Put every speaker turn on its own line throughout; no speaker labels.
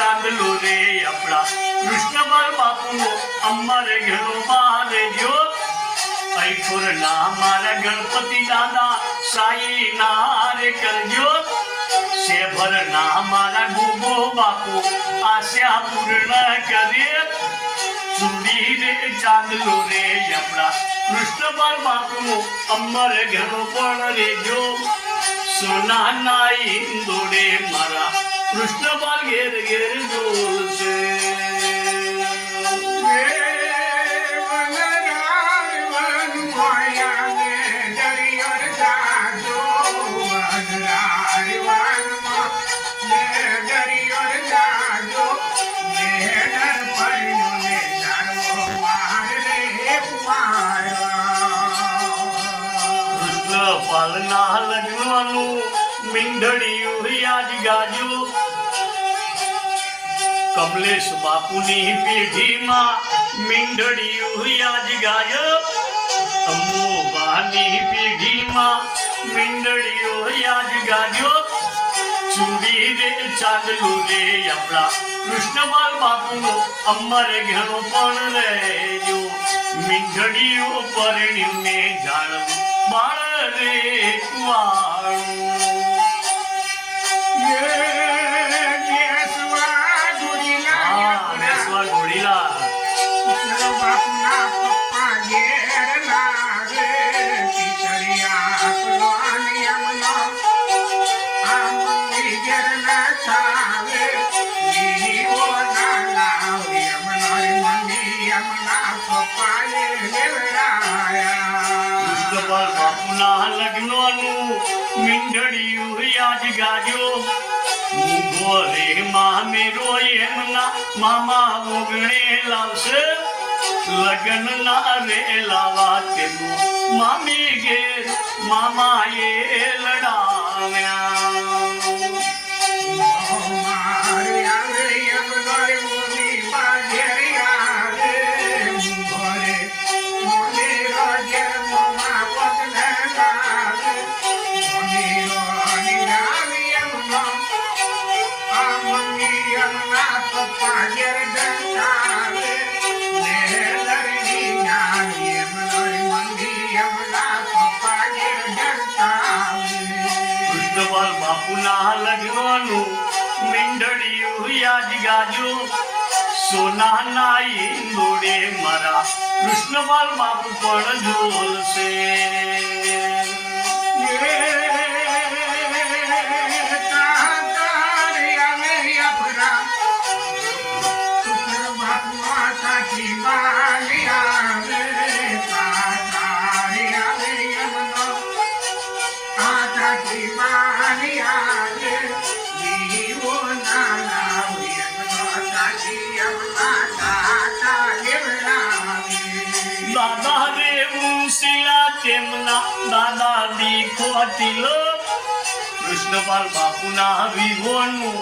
ચાંદલો રે આપણા કૃષ્ણપાલ બાપુનો અમારે ઘેરો બારે જો ऐठोर ना मारा गणपति दादा साई नारे करजो सेभर ना मारा गोगो बापू आशा पूर्ण करे चूड़ी रे चांदलो रे अपना कृष्णपाल बापू अमर घरो पण रेजो सोना नाई इंदोड़े मारा कृष्णपाल घेर घेर डोलसे પાલના લગ્નનું મીંઢળિયું યાદ ગાજો કમલેશ બાપુની પેઢીમાં મીંઢળિયું યાદ ગાજો અમોવાની પેઢીમાં મીંઢળિયું યાદ ગાજો ચૂડી રે ચાંદલો રે આપણા કૃષ્ણપાલ બાપુનો અમર ઘેરો પણ રહેજો મીંઢળિયું પરણ્યુંને જાણવું બાળ રે કુવાળું બેસવા ઘોડીલા બાપુના પપ્પા ઘેર લાગે પિતળિયા કલોની અમનો આ મંગી ઘેર ના થાવે જીવો ના લાવે અમનો મંગી અમના પપ્પાએ લેવડાયા બાપુના લગ્નનું મીંઢળિયું યાદ ગાજો મૂગો રે મામેરો એમના મામા ઓગણે લાવશે લગ્ન ના રે લાવા તેનું મામી ઘેર મામાએ લડાવ્યા કૃષ્ણપાલ બાપુના લગ્નનું મીંઢળિયું યાદ ગાજો સોના ના ઇંદોડે મારા કૃષ્ણપાલ બાપુ પણ ઝોલશે દાદા રે મુંશીલા તેમના દાદા દીખોટીલો કૃષ્ણપાલ બાપુના વિહોનું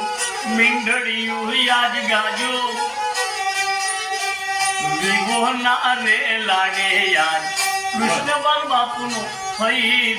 મીંઢળિયું યાદ ગાજો વિહોના રે લાગે યાદ કૃષ્ણપાલ બાપુનો હઈ